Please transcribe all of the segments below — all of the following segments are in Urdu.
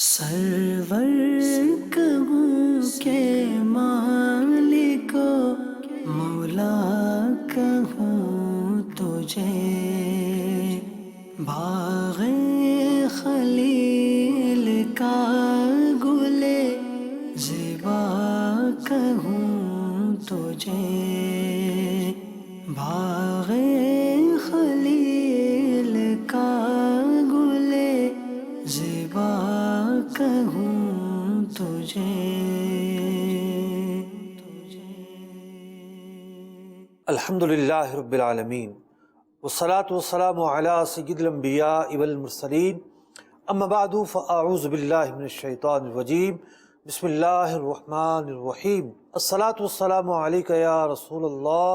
سرور کہوں کہ مالکو مولا کہوں تجھے، باغ خلیل کا گلے زیبا کہوں تجھے، باغ خلیل کا گلے زیبا کہوں تجھے۔ الحمدللہ رب العالمین والصلاة والسلام علی سید الانبیاء والمرسلین، اما بعد فاعوذ باللہ من الشیطان الرجیم، بسم اللہ الرحمن الرحیم۔ الصلاة والسلام علیک یا رسول اللہ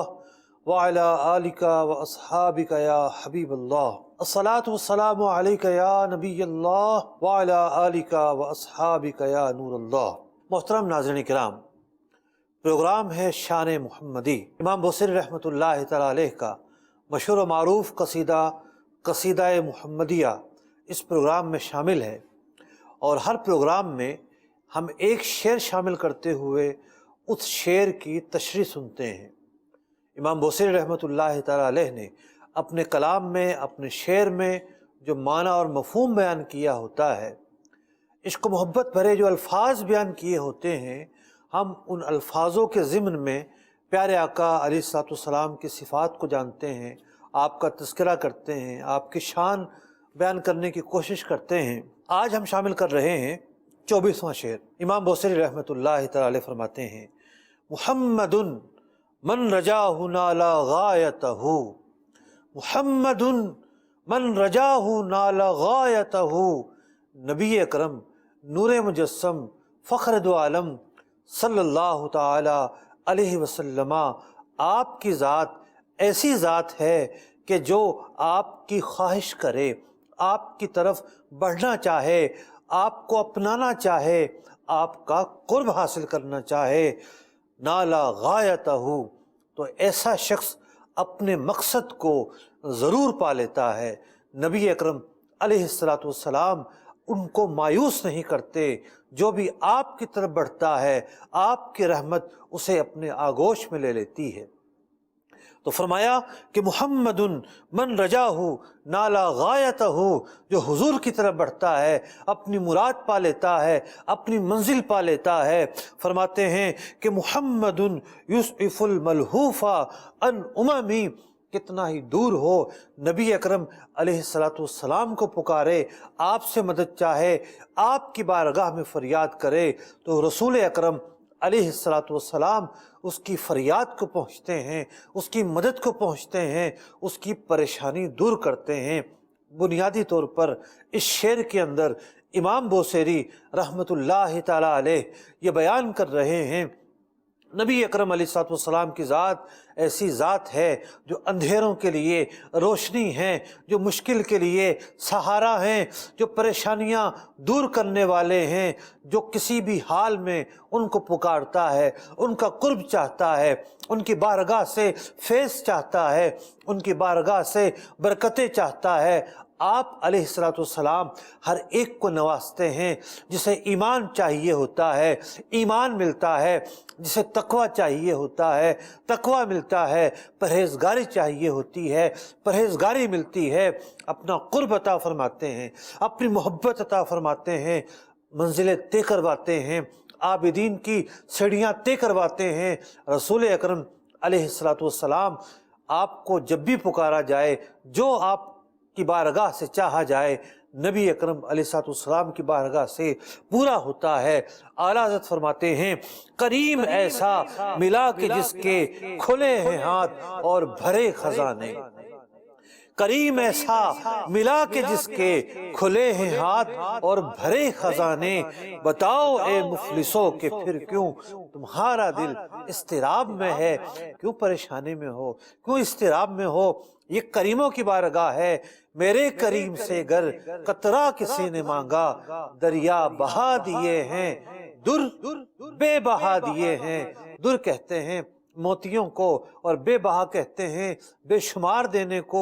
وعلی آلک واصحابک یا حبیب اللہ، الصلاة والسلام علیک یا نبی اللہ وعلی آلک واصحابک یا نور اللہ۔ محترم ناظرین کرام، پروگرام ہے شان محمدی، امام بوصیری رحمۃ اللہ تعالیٰ علیہ کا مشہور و معروف قصیدہ محمدیہ اس پروگرام میں شامل ہے، اور ہر پروگرام میں ہم ایک شعر شامل کرتے ہوئے اس شعر کی تشریح سنتے ہیں۔ امام بوصیری رحمۃ اللہ تعالیٰ علیہ نے اپنے کلام میں، اپنے شعر میں جو معنی اور مفہوم بیان کیا ہوتا ہے، عشق و محبت بھرے جو الفاظ بیان کیے ہوتے ہیں، ہم ان الفاظوں کے ضمن میں پیارے آقا علیہ الصلوۃ والسلام کی صفات کو جانتے ہیں، آپ کا تذکرہ کرتے ہیں، آپ کی شان بیان کرنے کی کوشش کرتے ہیں۔ آج ہم شامل کر رہے ہیں 24واں شعر۔ امام بوصیری رحمۃ اللہ تعالی علیہ فرماتے ہیں: محمد من رجاہ نال غایتہ، محمد من رجاہ نال غایتہ، نبی اکرم نور مجسم فخر دو عالم صلی اللہ تعالی علیہ وسلم، آپ کی ذات ایسی ذات ہے کہ جو آپ کی خواہش کرے، آپ کی طرف بڑھنا چاہے، آپ کو اپنانا چاہے، آپ کا قرب حاصل کرنا چاہے، نالا غایتہ، تو ایسا شخص اپنے مقصد کو ضرور پا لیتا ہے۔ نبی اکرم علیہ الصلوۃ والسلام ان کو مایوس نہیں کرتے، جو بھی آپ کی طرف بڑھتا ہے آپ کی رحمت اسے اپنے آغوش میں لے لیتی ہے۔ تو فرمایا کہ محمد من رجاہ نالا غایتہ، جو حضور کی طرف بڑھتا ہے اپنی مراد پا لیتا ہے، اپنی منزل پا لیتا ہے۔ فرماتے ہیں کہ محمد یسعف الملہوف عن اممی، کتنا ہی دور ہو نبی اکرم علیہ الصلوۃ والسلام کو پکارے، آپ سے مدد چاہے، آپ کی بارگاہ میں فریاد کرے، تو رسول اکرم علیہ الصلوۃ والسلام اس کی فریاد کو پہنچتے ہیں، اس کی مدد کو پہنچتے ہیں، اس کی پریشانی دور کرتے ہیں۔ بنیادی طور پر اس شعر کے اندر امام بوصیری رحمۃ اللہ تعالی علیہ یہ بیان کر رہے ہیں، نبی اکرم علیہ الصلوۃ والسلام کی ذات ایسی ذات ہے جو اندھیروں کے لیے روشنی ہیں، جو مشکل کے لیے سہارا ہیں، جو پریشانیاں دور کرنے والے ہیں، جو کسی بھی حال میں ان کو پکارتا ہے، ان کا قرب چاہتا ہے، ان کی بارگاہ سے فیض چاہتا ہے، ان کی بارگاہ سے برکتیں چاہتا ہے۔ آپ علیہ الصلوۃ والسلام ہر ایک کو نوازتے ہیں، جسے ایمان چاہیے ہوتا ہے ایمان ملتا ہے، جسے تقوی چاہیے ہوتا ہے تقوی ملتا ہے، پرہیزگاری چاہیے ہوتی ہے پرہیزگاری ملتی ہے، اپنا قرب عطا فرماتے ہیں، اپنی محبت عطا فرماتے ہیں، منزلیں طے کرواتے ہیں، عابدین کی سیڑھیاں طے کرواتے ہیں۔ رسول اکرم علیہ الصلوۃ والسلام آپ کو جب بھی پکارا جائے، جو آپ کی بارگاہ سے چاہا جائے، نبی اکرم علیہ الصلوۃ والسلام کی بارگاہ سے پورا ہوتا ہے۔ اعلیٰ حضرت فرماتے ہیں: کریم ایسا ملا کہ جس کے کھلے ہیں ہاتھ اور بھرے خزانے، کریم ایسا ملا کہ جس کے کھلے ہیں ہاتھ اور بھرے خزانے، بتاؤ اے مفلسو کہ پھر کیوں تمہارا دل اضطراب میں ہے، کیوں پریشانی میں ہو، کیوں اضطراب میں ہو؟ یہ کریموں کی بارگاہ ہے۔ میرے کریم سے گر قطرہ کسی نے مانگا، دریا بہا دیے ہیں در بے بہا دیے ہیں۔ در کہتے ہیں موتیوں کو، اور بے بہا کہتے ہیں بے شمار دینے کو،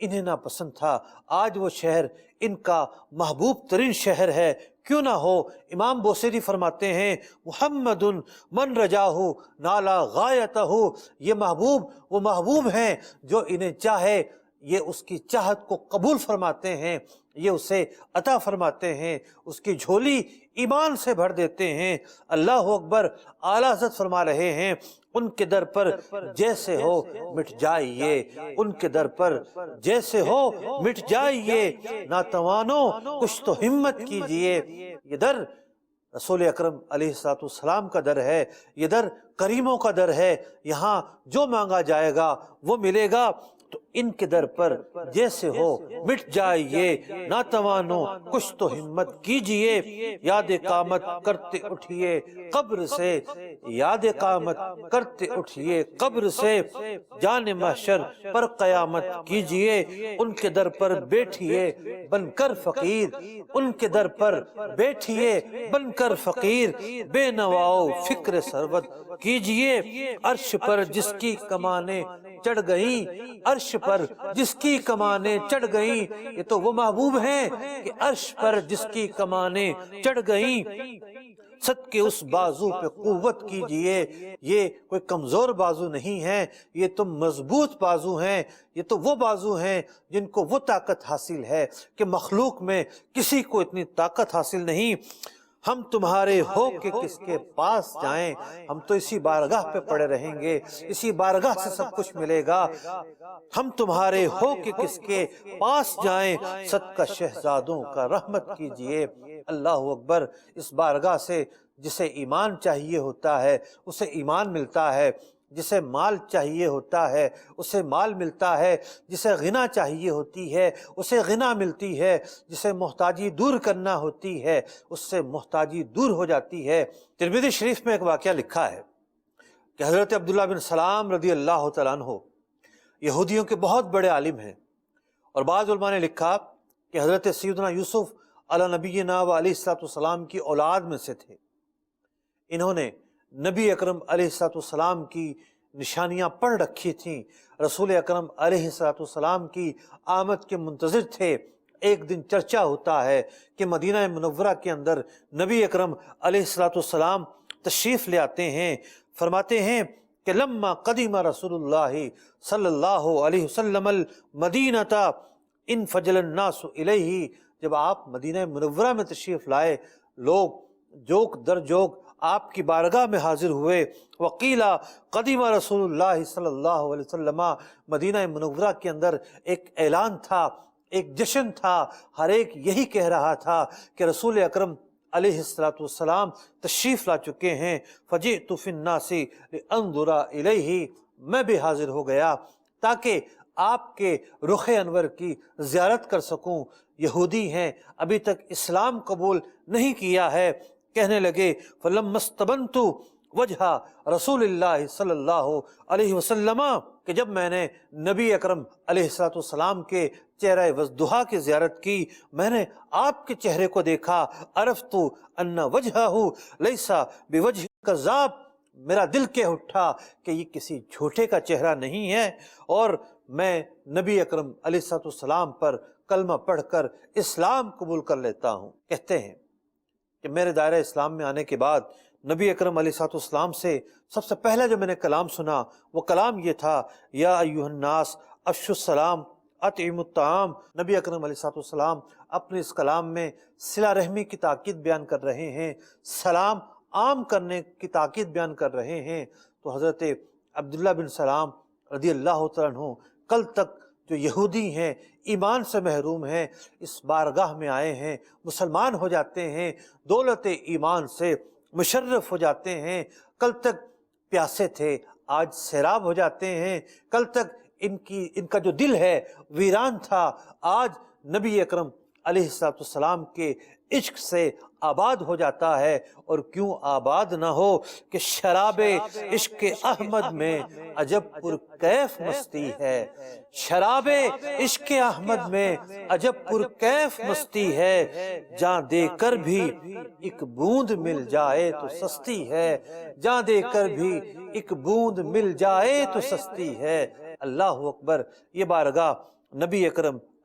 انہیں ناپسند تھا، آج وہ شہر ان کا محبوب ترین شہر ہے، کیوں نہ ہو۔ امام بوصیری فرماتے ہیں محمد من رجاہ نالا غایتہ، یہ محبوب وہ محبوب ہیں جو انہیں چاہے یہ اس کی چاہت کو قبول فرماتے ہیں، یہ اسے عطا فرماتے ہیں، اس کی جھولی ایمان سے بھر دیتے ہیں۔ اللہ اکبر، اعلیٰ حضرت فرما رہے ہیں ان کے در پر جیسے ہو مٹ جائیے، ان کے در پر جیسے ہو مٹ جائیے، ناتوانوں کچھ تو ہمت کیجئے۔ یہ در رسول اکرم علیہ السلام کا در ہے، یہ در کریموں کا در ہے، یہاں جو مانگا جائے گا وہ ملے گا۔ تو ان کے در پر جیسے ہو مٹ جائیے، ناتوانوں کچھ تو ہمت کیجئے، یاد قامت کرتے اٹھئے قبر سے، یاد قامت کرتے اٹھئے قبر سے، جان محشر پر قیامت کیجئے، ان کے در پر بیٹھئے بن کر فقیر، ان کے در پر بیٹھئے بن کر فقیر، بے نواؤ فکر ثروت کیجئے، عرش پر جس کی کمانیں چڑھ گئیں، عرش پر جس کی کمانیں چڑھ گئیں، یہ تو وہ محبوب ہیں کہ عرش پر جس کی کمانیں چڑھ گئیں، صدقے اس بازو پہ قوت کیجئے، یہ کوئی کمزور بازو نہیں ہے، یہ تو مضبوط بازو ہیں، یہ تو وہ بازو ہیں جن کو وہ طاقت حاصل ہے کہ مخلوق میں کسی کو اتنی طاقت حاصل نہیں۔ ہم تمہارے ہو کہ کس کے پاس جائیں، ہم تو اسی بارگاہ پہ پڑے رہیں گے، اسی بارگاہ سے سب کچھ ملے گا۔ ہم تمہارے ہو کہ کس کے پاس جائیں، صدقہ شہزادوں کا رحمت کیجئے۔ اللہ اکبر، اس بارگاہ سے جسے ایمان چاہیے ہوتا ہے اسے ایمان ملتا ہے، جسے مال چاہیے ہوتا ہے اسے مال ملتا ہے، جسے غنا چاہیے ہوتی ہے اسے غنا ملتی ہے، جسے محتاجی دور کرنا ہوتی ہے اس سے محتاجی دور ہو جاتی ہے۔ ترمذی شریف میں ایک واقعہ لکھا ہے کہ حضرت عبداللہ بن سلام رضی اللہ تعالیٰ عنہ یہودیوں کے بہت بڑے عالم ہیں، اور بعض علماء نے لکھا کہ حضرت سیدنا یوسف علی نبینا و علیہ السلام کی اولاد میں سے تھے۔ انہوں نے نبی اکرم علیہ السلام کی نشانیاں پڑھ رکھی تھیں، رسول اکرم علیہ السلام کی آمد کے منتظر تھے۔ ایک دن چرچا ہوتا ہے کہ مدینہ منورہ کے اندر نبی اکرم علیہ السلام تشریف لے آتے ہیں۔ فرماتے ہیں کہ لما قدم رسول اللہ صلی اللہ علیہ وسلم المدینہ انفجل الناس الیہ، جب آپ مدینہ منورہ میں تشریف لائے لوگ جوک در جوک آپ کی بارگاہ میں حاضر ہوئے۔ وقیلا قدیم رسول اللہ صلی اللہ علیہ وسلم، مدینہ منورہ کے اندر ایک اعلان تھا، ایک جشن تھا، ہر ایک یہی کہہ رہا تھا کہ رسول اکرم علیہ السلام تشریف لا چکے ہیں۔ فجئت فی الناس لانظر الیہ، میں بھی حاضر ہو گیا تاکہ آپ کے رخ انور کی زیارت کر سکوں۔ یہودی ہیں، ابھی تک اسلام قبول نہیں کیا ہے۔ کہنے لگے فلما استبنت وجہ رسول اللہ صلی اللہ علیہ وسلم، کہ جب میں نے نبی اکرم علیہ السلام کے چہرہ وضحا کی زیارت کی، میں نے آپ کے چہرے کو دیکھا، عرفت ان وجہہ لیس بوجہ کذاب، میرا دل کہہ اٹھا کہ یہ کسی جھوٹے کا چہرہ نہیں ہے، اور میں نبی اکرم علیہ السلام پر کلمہ پڑھ کر اسلام قبول کر لیتا ہوں۔ کہتے ہیں کہ میرے دائرہ اسلام میں آنے کے بعد نبی اکرم علیہ السلام سے سب سے پہلا جو میں نے کلام سنا وہ کلام یہ تھا، یا ایھا الناس افشوا السلام اطعموا الطعام۔ نبی اکرم علیہ السلام اپنے اس کلام میں صلہ رحمی کی تاکید بیان کر رہے ہیں، سلام عام کرنے کی تاکید بیان کر رہے ہیں۔ تو حضرت عبداللہ بن سلام رضی اللہ تعالیٰ عنہ کل تک جو یہودی ہیں، ایمان سے محروم ہیں، اس بارگاہ میں آئے ہیں، مسلمان ہو جاتے ہیں، دولت ایمان سے مشرف ہو جاتے ہیں۔ کل تک پیاسے تھے، آج سیراب ہو جاتے ہیں۔ کل تک ان کا جو دل ہے ویران تھا، آج نبی اکرم علیہ السلام کے عشق سے آباد ہو جاتا ہے۔ اور کیوں آباد نہ ہو کہ شراب عشق احمد میں عجب پرکیف مستی ہے، شراب عشق احمد میں عجب پرکیف مستی ہے، جان دے کر بھی ایک بوند مل جائے تو سستی ہے، جان دے کر بھی ایک بوند مل جائے تو سستی ہے۔ اللہ اکبر، یہ بارگاہ نبی اکرم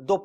2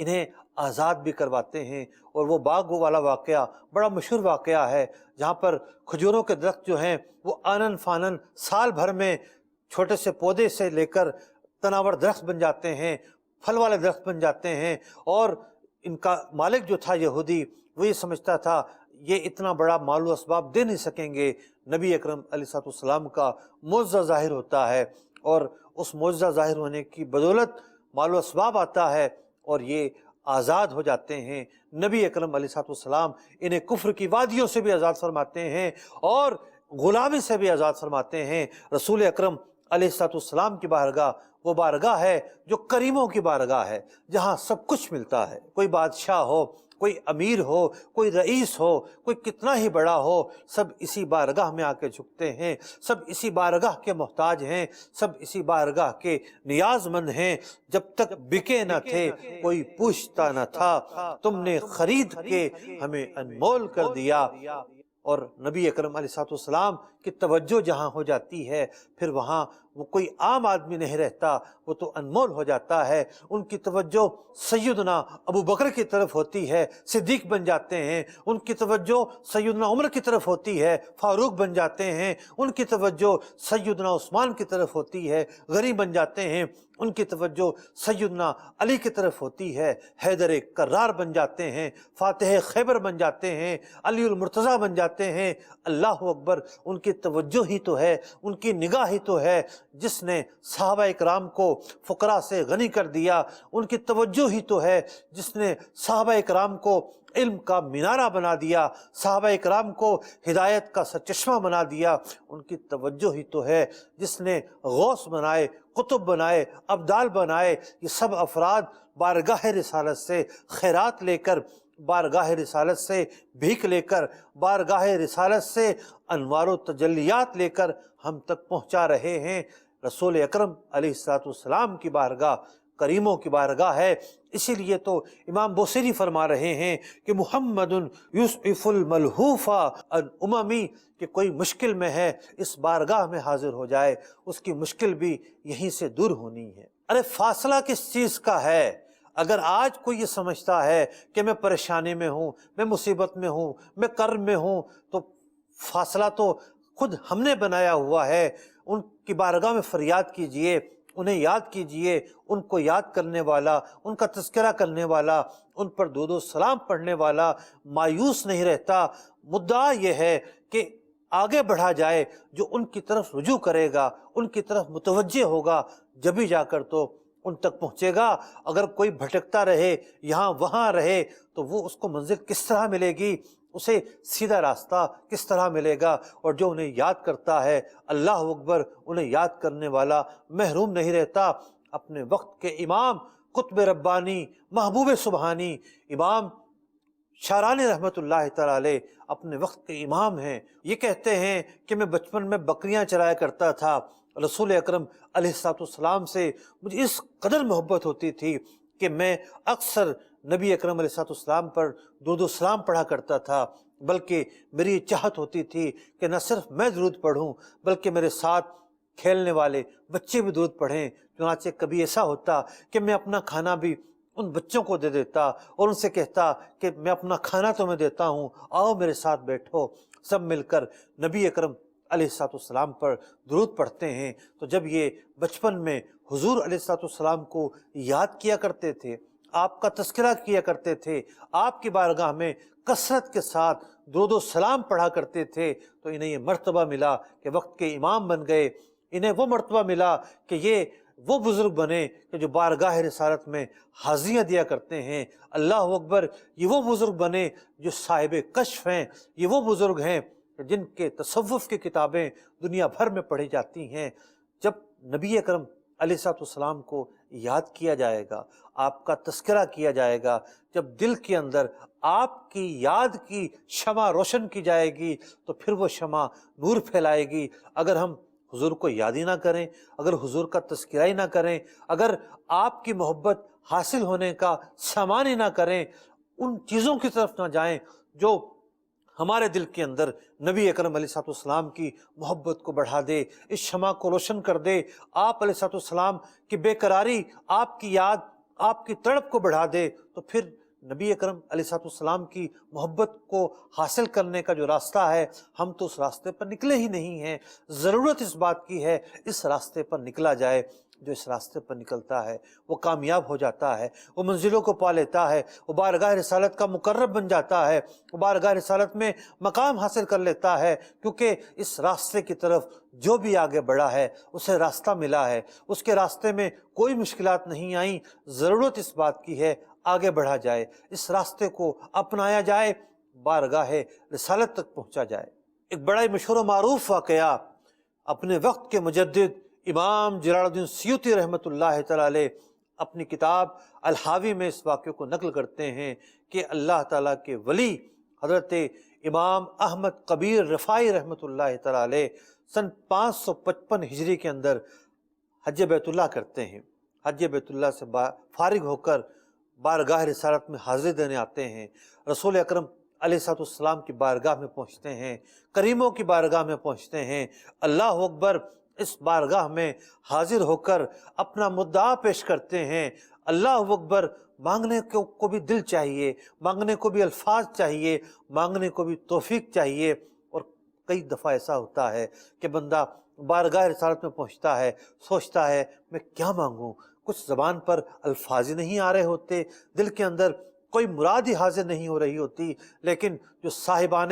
انہیں آزاد بھی کرواتے ہیں۔ اور وہ باغ والا واقعہ بڑا مشہور واقعہ ہے، جہاں پر کھجوروں کے درخت جو ہیں وہ آنن فانن سال بھر میں چھوٹے سے پودے سے لے کر تناور درخت بن جاتے ہیں، پھل والے درخت بن جاتے ہیں۔ اور ان کا مالک جو تھا یہودی، وہ یہ سمجھتا تھا یہ اتنا بڑا مال و اسباب دے نہیں سکیں گے۔ نبی اکرم علیہ السلام کا معجزہ ظاہر ہوتا ہے، اور اس معجزہ ظاہر ہونے کی بدولت مال و اسباب آتا ہے، اور یہ آزاد ہو جاتے ہیں۔ نبی اکرم علیہ السلام انہیں کفر کی وادیوں سے بھی آزاد فرماتے ہیں اور غلامی سے بھی آزاد فرماتے ہیں۔ رسول اکرم علیہ السلام کی بارگاہ وہ بارگاہ ہے جو کریموں کی بارگاہ ہے، جہاں سب کچھ ملتا ہے۔ کوئی بادشاہ ہو، کوئی امیر ہو، کوئی رئیس ہو، کوئی کتنا ہی بڑا ہو، سب اسی بارگاہ میں آ کے جھکتے ہیں، سب اسی بارگاہ کے محتاج ہیں، سب اسی بارگاہ کے نیاز مند ہیں۔ جب تک بکے نہ تھے کوئی پوچھتا نہ تھا، تم نے خرید کے ہمیں انمول کر دیا۔ اور نبی اکرم علیہ السلام کی توجہ جہاں ہو جاتی ہے، پھر وہاں وہ کوئی عام آدمی نہیں رہتا، وہ تو انمول ہو جاتا ہے۔ ان کی توجہ سیدنا ابو بکر کی طرف ہوتی ہے، صدیق بن جاتے ہیں۔ ان کی توجہ سیدنا عمر کی طرف ہوتی ہے، فاروق بن جاتے ہیں۔ ان کی توجہ سیدنا عثمان کی طرف ہوتی ہے، غنی بن جاتے ہیں۔ ان کی توجہ سیدنا علی کی طرف ہوتی ہے، حیدر کرار بن جاتے ہیں، فاتح خیبر بن جاتے ہیں، علی المرتضیٰ بن جاتے ہیں۔ اللہ اکبر، ان کی توجہ ہی تو ہے، ان کی نگاہ ہی تو ہے جس نے صحابہ اکرام کو فقراء سے غنی کر دیا۔ ان کی توجہ ہی تو ہے جس نے صحابہ اکرام کو علم کا مینارہ بنا دیا، صحابہ اکرام کو ہدایت کا سرچشمہ بنا دیا۔ ان کی توجہ ہی تو ہے جس نے غوث بنائے، قطب بنائے، ابدال بنائے۔ یہ سب افراد بارگاہ رسالت سے خیرات لے کر، بارگاہ رسالت سے بھیک لے کر، بارگاہ رسالت سے انوار و تجلیات لے کر ہم تک پہنچا رہے ہیں۔ رسول اکرم علیہ السلام کی بارگاہ کریموں کی بارگاہ ہے۔ اسی لیے تو امام بوصیری فرما رہے ہیں کہ محمد یوسف الملحوف عن اممی، کہ کوئی مشکل میں ہے اس بارگاہ میں حاضر ہو جائے، اس کی مشکل بھی یہیں سے دور ہونی ہے۔ ارے فاصلہ کس چیز کا ہے؟ اگر آج کوئی یہ سمجھتا ہے کہ میں پریشانی میں ہوں، میں مصیبت میں ہوں، میں کرب میں ہوں، تو فاصلہ تو خود ہم نے بنایا ہوا ہے۔ ان کی بارگاہ میں فریاد کیجئے، انہیں یاد کیجئے۔ ان کو یاد کرنے والا، ان کا تذکرہ کرنے والا، ان پر درود و سلام پڑھنے والا مایوس نہیں رہتا۔ مدعا یہ ہے کہ آگے بڑھا جائے۔ جو ان کی طرف رجوع کرے گا، ان کی طرف متوجہ ہوگا، جبھی جا کر تو ان تک پہنچے گا۔ اگر کوئی بھٹکتا رہے، یہاں وہاں رہے، تو وہ اس کو منزل کس طرح ملے گی؟ اسے سیدھا راستہ کس طرح ملے گا؟ اور جو انہیں یاد کرتا ہے، اللہ اکبر، انہیں یاد کرنے والا محروم نہیں رہتا۔ اپنے وقت کے امام، قطب ربانی، محبوب سبحانی، امام شارانی رحمۃ اللہ تعالی علیہ اپنے وقت کے امام ہیں۔ یہ کہتے ہیں کہ میں بچپن میں بکریاں چرایا کرتا تھا۔ رسول اکرم علیہ السلام سے مجھے اس قدر محبت ہوتی تھی کہ میں اکثر نبی اکرم علیہ السلام پر درود و سلام پڑھا کرتا تھا، بلکہ میری یہ چاہت ہوتی تھی کہ نہ صرف میں درود پڑھوں بلکہ میرے ساتھ کھیلنے والے بچے بھی درود پڑھیں۔ چنانچہ کبھی ایسا ہوتا کہ میں اپنا کھانا بھی ان بچوں کو دے دیتا اور ان سے کہتا کہ میں اپنا کھانا تمہیں دیتا ہوں، آؤ میرے ساتھ بیٹھو۔ سب مل کر نبی اکرم علیہ السلام پر درود پڑھتے ہیں۔ تو جب یہ بچپن میں حضور علیہ السلام کو یاد کیا کرتے تھے، آپ کا تذکرہ کیا کرتے تھے، آپ کی بارگاہ میں کثرت کے ساتھ درود و سلام پڑھا کرتے تھے، تو انہیں یہ مرتبہ ملا کہ وقت کے امام بن گئے۔ انہیں وہ مرتبہ ملا کہ یہ وہ بزرگ بنے کہ جو بارگاہ رسالت میں حاضریاں دیا کرتے ہیں۔ اللہ اکبر، یہ وہ بزرگ بنے جو صاحب کشف ہیں۔ یہ وہ بزرگ ہیں جن کے تصوف کی کتابیں دنیا بھر میں پڑھی جاتی ہیں۔ جب نبی اکرم علیہ السلام کو یاد کیا جائے گا، آپ کا تذکرہ کیا جائے گا، جب دل کے اندر آپ کی یاد کی شمع روشن کی جائے گی، تو پھر وہ شمع نور پھیلائے گی۔ اگر ہم حضور کو یاد ہی نہ کریں، اگر حضور کا تذکرہ ہی نہ کریں، اگر آپ کی محبت حاصل ہونے کا سامان ہی نہ کریں، ان چیزوں کی طرف نہ جائیں جو ہمارے دل کے اندر نبی اکرم علیہ السلام کی محبت کو بڑھا دے، اس شمع کو روشن کر دے۔ آپ علیہ السلام کی بے قراری، آپ کی یاد آپ کی تڑپ کو بڑھا دے تو پھر نبی اکرم علیہ السلام کی محبت کو حاصل کرنے کا جو راستہ ہے ہم تو اس راستے پر نکلے ہی نہیں ہیں۔ ضرورت اس بات کی ہے اس راستے پر نکلا جائے۔ جو اس راستے پر نکلتا ہے وہ کامیاب ہو جاتا ہے، وہ منزلوں کو پا لیتا ہے، وہ بارگاہ رسالت کا مقرب بن جاتا ہے، وہ بارگاہ رسالت میں مقام حاصل کر لیتا ہے، کیونکہ اس راستے کی طرف جو بھی آگے بڑھا ہے اسے راستہ ملا ہے، اس کے راستے میں کوئی مشکلات نہیں آئیں۔ ضرورت اس بات کی ہے آگے بڑھا جائے، اس راستے کو اپنایا جائے، بارگاہ رسالت تک پہنچا جائے۔ ایک بڑا ہی مشہور و معروف واقعہ اپنے وقت کے مجدد امام جلال الدین سیوطی رحمۃ اللہ تعالی علیہ اپنی کتاب الحاوی میں اس واقعے کو نقل کرتے ہیں کہ اللہ تعالیٰ کے ولی حضرت امام احمد کبیر رفاعی رحمۃ اللہ تعالی علیہ سن 555 ہجری کے اندر حج بیت اللہ کرتے ہیں۔ حج بیت اللہ سے فارغ ہو کر بارگاہ رسالت میں حاضری دینے آتے ہیں، رسول اکرم علیہ السلام کی بارگاہ میں پہنچتے ہیں، کریموں کی بارگاہ میں پہنچتے ہیں۔ اللہ اکبر، اس بارگاہ میں حاضر ہو کر اپنا مدعا پیش کرتے ہیں۔ اللہ اکبر، مانگنے کو بھی دل چاہیے، مانگنے کو بھی الفاظ چاہیے، مانگنے کو بھی توفیق چاہیے۔ اور کئی دفعہ ایسا ہوتا ہے کہ بندہ بارگاہ رسالت میں پہنچتا ہے، سوچتا ہے میں کیا مانگوں، کچھ زبان پر الفاظ ہی نہیں آ رہے ہوتے، دل کے اندر کوئی مراد ہی حاضر نہیں ہو رہی ہوتی، لیکن جو صاحبان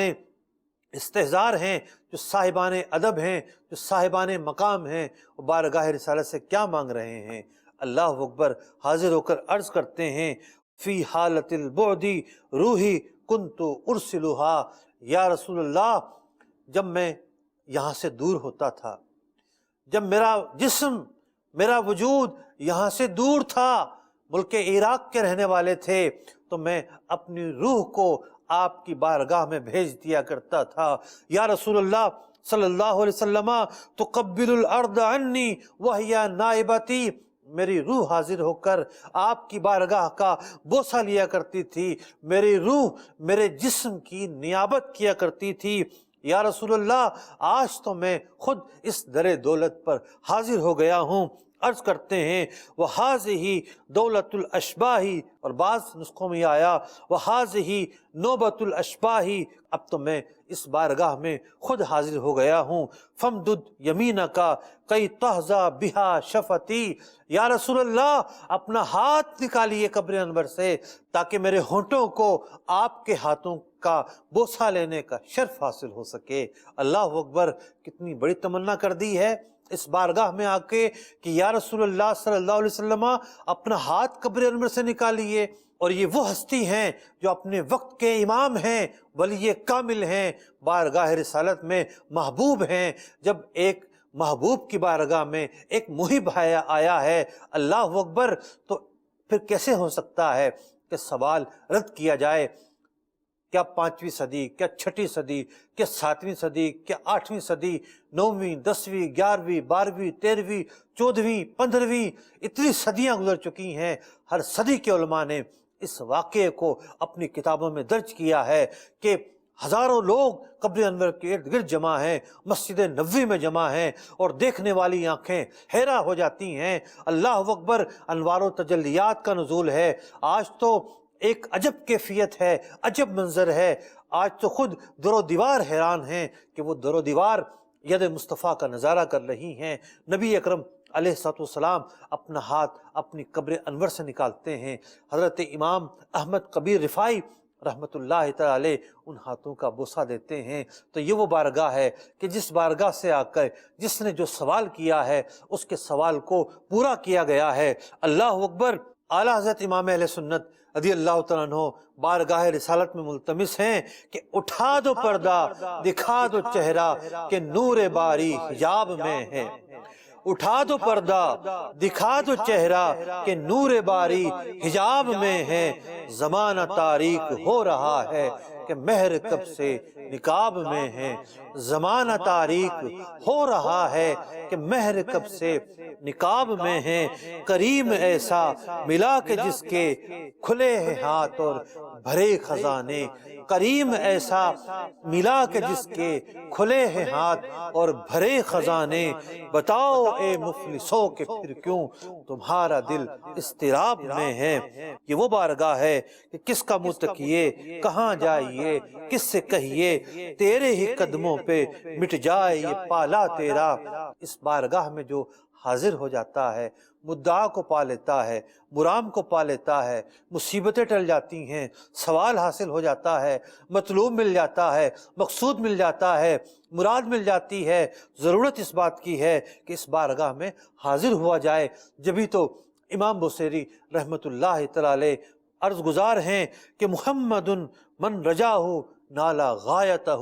استحضار ہیں، جو صاحبان ادب ہیں، جو صاحبان مقام ہیں، وہ بارگاہ رسالت سے کیا مانگ رہے ہیں؟ اللہ اکبر، حاضر ہو کر عرض کرتے ہیں فی حالت البعد روحی کنت ارسلها، یا رسول اللہ، جب میں یہاں سے دور ہوتا تھا، جب میرا جسم، میرا وجود یہاں سے دور تھا، ملک عراق کے رہنے والے تھے، تو میں اپنی روح کو آپ کی بارگاہ میں بھیج دیا کرتا تھا۔ یا رسول اللہ صلی اللہ علیہ وسلم، تقبل الارض عنی وہی نائبتی، میری روح حاضر ہو کر آپ کی بارگاہ کا بوسہ لیا کرتی تھی، میری روح میرے جسم کی نیابت کیا کرتی تھی۔ یا رسول اللہ، آج تو میں خود اس در دولت پر حاضر ہو گیا ہوں۔ عرض کرتے ہیں وَهَذِهِ دَوْلَةُ الْأَشْبَاهِ، اور بعض نسخوں میں آیا وَهَذِهِ نَوْبَةُ الْأَشْبَاهِ، اب تو میں اس بارگاہ میں خود حاضر ہو گیا ہوں۔ فَمْدُدْ يَمِينَكَ كَيْ تَحْظَىٰ بِهَا شَفَتِي، یا رسول اللہ اپنا ہاتھ نکالیے قبر انور سے تاکہ میرے ہونٹوں کو آپ کے ہاتھوں کا بوسہ لینے کا شرف حاصل ہو سکے۔ اللہ اکبر، کتنی بڑی تمنا کر دی ہے اس بارگاہ میں آ کے کہ یا رسول اللہ صلی اللہ علیہ وسلم اپنا ہاتھ قبر انور سے نکالیے۔ اور یہ وہ ہستی ہیں جو اپنے وقت کے امام ہیں، ولی کامل ہیں، بارگاہ رسالت میں محبوب ہیں۔ جب ایک محبوب کی بارگاہ میں ایک محب آیا ہے، اللہ اکبر، تو پھر کیسے ہو سکتا ہے کہ سوال رد کیا جائے؟ کیا 5ویں صدی، کیا 6ٹھی صدی، کیا 7ویں صدی، کیا 8ویں صدی، 9ویں، 10ویں، 11ویں، 12ویں، 13ویں، 14ویں، 15ویں، اتنی صدیاں گزر چکی ہیں۔ ہر صدی کے علماء نے اس واقعے کو اپنی کتابوں میں درج کیا ہے کہ ہزاروں لوگ قبر انور کے ارد گرد جمع ہیں، مسجد نبوی میں جمع ہیں، اور دیکھنے والی آنکھیں حیران ہو جاتی ہیں۔ اللہ اکبر، انوار و تجلیات کا نزول ہے۔ آج تو ایک عجب کیفیت ہے، عجب منظر ہے۔ آج تو خود در و دیوار حیران ہیں کہ وہ در و دیوار ید مصطفیٰ کا نظارہ کر رہی ہیں۔ نبی اکرم علیہ السلام اپنا ہاتھ اپنی قبر انور سے نکالتے ہیں، حضرت امام احمد کبیر رفاعی رحمۃ اللہ تعالی علیہ ان ہاتھوں کا بوسہ دیتے ہیں۔ تو یہ وہ بارگاہ ہے کہ جس بارگاہ سے آ کر جس نے جو سوال کیا ہے اس کے سوال کو پورا کیا گیا ہے۔ اللہ اکبر، اعلیٰ حضرت امام اہل سنت رضی اللہ تعالیٰ عنہ بارگاہ رسالت میں ملتمس ہیں کہ اٹھا دو پردہ، دکھا دو چہرہ کہ نور باری حجاب میں ہے۔ اٹھا دو پردہ، دکھا دو چہرہ کہ نور باری حجاب میں ہے۔ زمانہ تاریک ہو رہا ہے کہ مہر کب سے نقاب میں ہیں، زمانہ تاریک ہو رہا ہے کہ مہر کب سے نقاب میں ہیں، کریم ایسا ملا کہ جس کے کھلے ہیں ہاتھ اور بھرے خزانے، کریم ایسا ملا کہ جس کے کھلے ہیں ہاتھ اور بھرے خزانے، بتاؤ اے مفلسوں کہ پھر کیوں تمہارا دل اضطراب میں ہے۔ یہ وہ بارگاہ ہے کہ کس کا منہ تکیے، کہاں جائیے، کس سے کہیے، تیرے ہی قدموں پہ مٹ جائے یہ پالا تیرا۔ اس بارگاہ میں جو حاضر ہو جاتا ہے، مدعا کو پا لیتا ہے، مرام کو پا لیتا ہے، مصیبتیں ٹل جاتی ہیں، سوال حاصل ہو جاتا ہے، مطلوب مل جاتا ہے، مقصود مل جاتا ہے، مراد مل جاتی ہے۔ ضرورت اس بات کی ہے کہ اس بارگاہ میں حاضر ہوا جائے۔ جبھی تو امام بوصیری رحمۃ اللہ تعالی علیہ عرض گزار ہیں کہ محمد من رجاہ نالا غایتہ،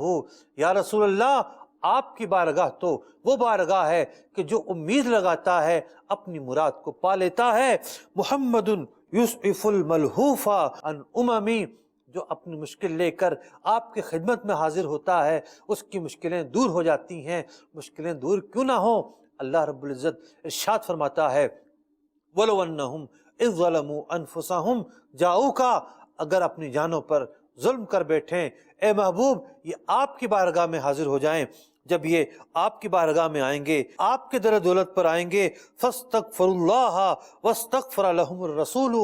یا رسول اللہ آپ کی بارگاہ تو وہ بارگاہ ہے کہ جو امید لگاتا ہے اپنی مراد کو پا لیتا ہے۔ محمد یسعف الملہوف عن اممی، جو اپنی مشکل لے کر آپ کی خدمت میں حاضر ہوتا ہے اس کی مشکلیں دور ہو جاتی ہیں۔ مشکلیں دور کیوں نہ ہوں، اللہ رب العزت ارشاد فرماتا ہے وَلَوْ أَنَّهُمْ إِذْ ظَلَمُوا أَنفُسَهُمْ جَاءُوكَ، اگر اپنی جانوں پر ظلم کر بیٹھیں، اے محبوب یہ آپ کی بارگاہ میں حاضر ہو جائیں، جب یہ آپ کی بارگاہ میں آئیں گے، آپ کے در دولت پر آئیں گے، فَاسْتَغْفِرُوا اللَّهَ وَاسْتَغْفَرَ لَهُمُ الرَّسُولُ،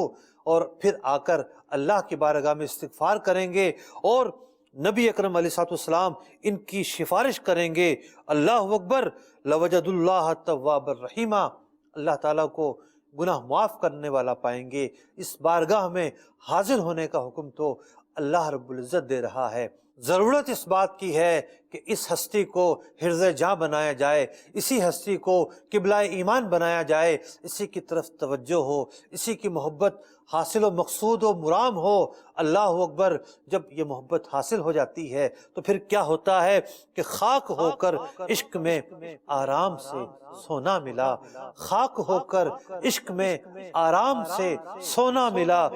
اور پھر آ کر اللہ کی بارگاہ میں استغفار کریں گے اور نبی اکرم علیہ السلام ان کی سفارش کریں گے، اللہ اکبر، لَوَجَدُوا اللَّهَ التَّوَّابَ الرَّحِيمَ، اللہ تعالیٰ کو گناہ معاف کرنے والا پائیں گے۔ اس بارگاہ میں حاضر ہونے کا حکم تو اللہ رب العزت دے رہا ہے۔ ضرورت اس بات کی ہے کہ اس ہستی کو حرز جاں بنایا جائے، اسی ہستی کو قبلہ ایمان بنایا جائے، اسی کی طرف توجہ ہو، اسی کی محبت حاصل و مقصود و مرام ہو۔ اللہ اکبر، جب یہ محبت حاصل ہو جاتی ہے تو پھر کیا ہوتا ہے کہ خاک ہو کر عشق میں آرام سے سونا ملا، خاک ہو کر عشق میں آرام سے سونا ملا،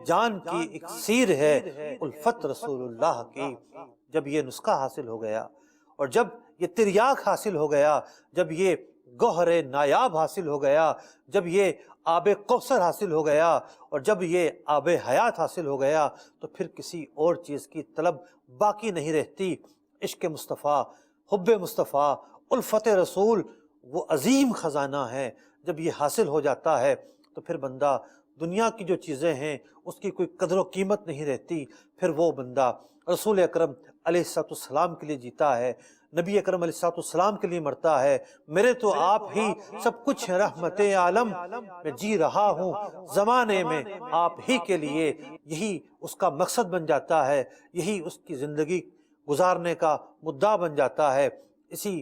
جان کی اکسیر ہے الفت رسول اللہ کی۔ جب یہ نسخہ حاصل ہو گیا اور جب یہ تریاق حاصل ہو گیا، جب یہ گوہر نایاب حاصل ہو گیا، جب یہ آب کوثر حاصل ہو گیا اور جب یہ آب حیات حاصل ہو گیا تو پھر کسی اور چیز کی طلب باقی نہیں رہتی۔ عشق مصطفیٰ، حب مصطفیٰ، الفت رسول وہ عظیم خزانہ ہے۔ جب یہ حاصل ہو جاتا ہے تو پھر بندہ دنیا کی جو چیزیں ہیں اس کی کوئی قدر و قیمت نہیں رہتی۔ پھر وہ بندہ رسول اکرم علیہ السلام کے لیے جیتا ہے، نبی اکرم علیہ السلام کے لیے مرتا ہے۔ میرے تو آپ ہی سب کچھ ہیں رحمت عالم، میں جی رہا ہوں زمانے میں آپ ہی کے لیے۔ یہی اس کا مقصد بن جاتا ہے، یہی اس کی زندگی گزارنے کا مدعا بن جاتا ہے۔ اسی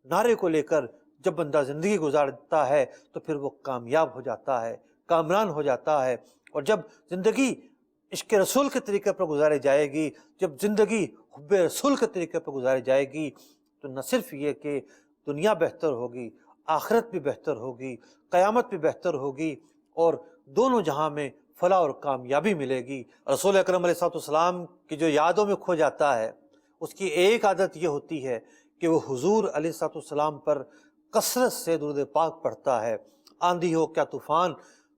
نعرے کو لے کر جب بندہ زندگی گزارتا ہے تو پھر وہ کامیاب ہو جاتا ہے، کامران ہو جاتا ہے۔ اور جب زندگی عشق رسول کے طریقے پر گزاری جائے گی، جب زندگی حب رسول کے طریقے پر گزاری جائے گی تو نہ صرف یہ کہ دنیا بہتر ہوگی، آخرت بھی بہتر ہوگی، قیامت بھی بہتر ہوگی اور دونوں جہاں میں فلاح اور کامیابی ملے گی۔ رسول اکرم علیہ السلام کی جو یادوں میں کھو جاتا ہے اس کی ایک عادت یہ ہوتی ہے کہ وہ حضور علیہ السلام پر کثرت سے درود پاک پڑھتا ہے۔ آندھی ہو کیا طوفان،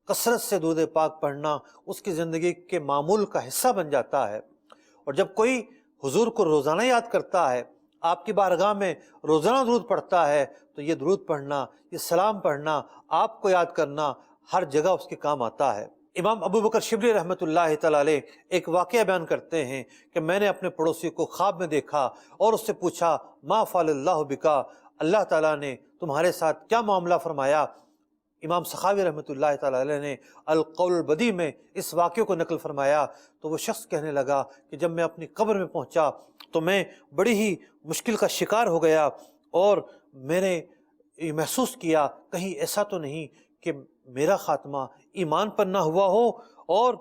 کثرت سے درود پاک پڑھنا اس کی زندگی کے معمول کا حصہ بن جاتا ہے۔ اور جب کوئی حضور کو روزانہ یاد کرتا ہے، آپ کی بارگاہ میں روزانہ درود پڑھتا ہے، تو یہ درود پڑھنا، یہ سلام پڑھنا، آپ کو یاد کرنا ہر جگہ اس کے کام آتا ہے۔ امام ابو بکر شبلی رحمۃ اللہ تعالی علیہ ایک واقعہ بیان کرتے ہیں کہ میں نے اپنے پڑوسی کو خواب میں دیکھا اور اس سے پوچھا ما فعل اللہ بکا، اللہ تعالیٰ نے تمہارے ساتھ کیا معاملہ فرمایا؟ امام سخاوی رحمۃ اللہ تعالی علیہ نے القول البدیع میں اس واقعے کو نقل فرمایا تو وہ شخص کہنے لگا کہ جب میں اپنی قبر میں پہنچا تو میں بڑی ہی مشکل کا شکار ہو گیا اور میں نے یہ محسوس کیا کہیں ایسا تو نہیں کہ میرا خاتمہ ایمان پر نہ ہوا ہو، اور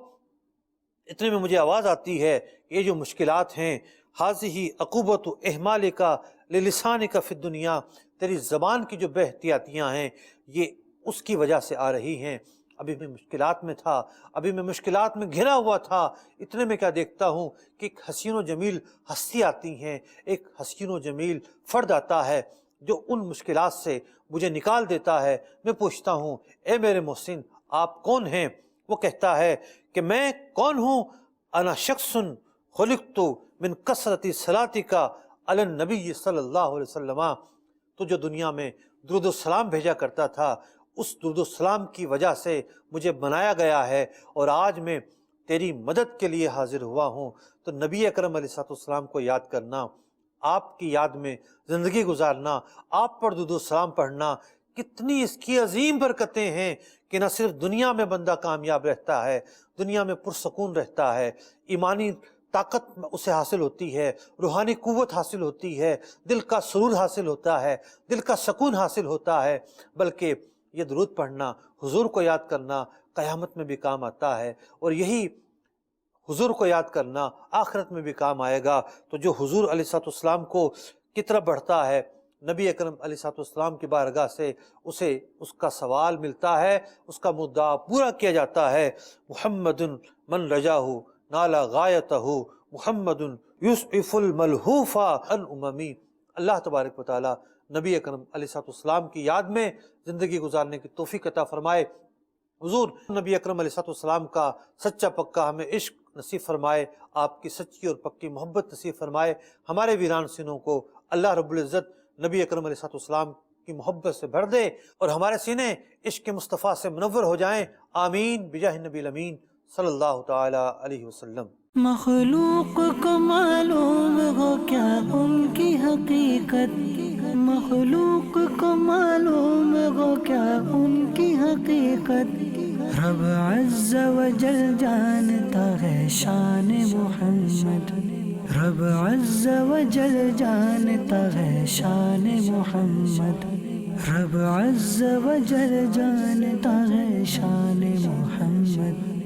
اتنے میں مجھے آواز آتی ہے یہ جو مشکلات ہیں حاضی عقوبت اہمالک للسانک فی الدنیا، تیری زبان کی جو بے احتیاطیاں ہیں یہ اس کی وجہ سے آ رہی ہیں۔ ابھی میں مشکلات میں تھا، ابھی میں مشکلات میں گھرا ہوا تھا، اتنے میں کیا دیکھتا ہوں کہ ایک حسین و جمیل ہستی آتی ہیں، ایک حسین و جمیل فرد آتا ہے جو ان مشکلات سے مجھے نکال دیتا ہے۔ میں پوچھتا ہوں اے میرے محسن آپ کون ہیں؟ وہ کہتا ہے کہ میں کون ہوں؟ انا شخص خلقت من کثرت صلاتک علی النبی صلی اللہ علیہ وسلم، تو جو دنیا میں درود و سلام بھیجا کرتا تھا اس درود و سلام کی وجہ سے مجھے بنایا گیا ہے، اور آج میں تیری مدد کے لیے حاضر ہوا ہوں۔ تو نبی اکرم علیہ السلام کو یاد کرنا، آپ کی یاد میں زندگی گزارنا، آپ پر درود و سلام پڑھنا، کتنی اس کی عظیم برکتیں ہیں کہ نہ صرف دنیا میں بندہ کامیاب رہتا ہے، دنیا میں پرسکون رہتا ہے، ایمانی طاقت اسے حاصل ہوتی ہے، روحانی قوت حاصل ہوتی ہے، دل کا سرور حاصل ہوتا ہے، دل کا سکون حاصل ہوتا ہے، بلکہ یہ درود پڑھنا، حضور کو یاد کرنا قیامت میں بھی کام آتا ہے، اور یہی حضور کو یاد کرنا آخرت میں بھی کام آئے گا۔ تو جو حضور علیہ السلام کو کی طرف بڑھتا ہے، نبی اکرم علیہ السلام کی بارگاہ سے اسے اس کا سوال ملتا ہے، اس کا مدعا پورا کیا جاتا ہے۔ محمد من رجاہ نالا غایتہ، محمد یسعف الملحوف عن اممی۔ اللہ تبارک و تعالی نبی اکرم علیہ السلام کی یاد میں زندگی گزارنے کی توفیق عطا فرمائے۔ حضور نبی اکرم علیہ السلام کا سچا پکا ہمیں عشق نصیب فرمائے، آپ کی سچی اور پکی محبت نصیب فرمائے۔ ہمارے ویران سینوں کو اللہ رب العزت نبی اکرم علیہ السلام کی محبت سے بھر دے، اور ہمارے سینے عشق مصطفیٰ سے منور ہو جائیں۔ آمین بجاہ نبی الامین صلی اللہ تعالی علیہ وسلم۔ مخلوق کو معلوم ہو کیا ان کی حقیقت، مخلوق کو معلوم ہو کیا ان کی حقیقت، رب عز و جل جانتا ہے شان محمد، رب عز و جل جانتا ہے شان محمد، رب عز و جل جانتا ہے شان محمد۔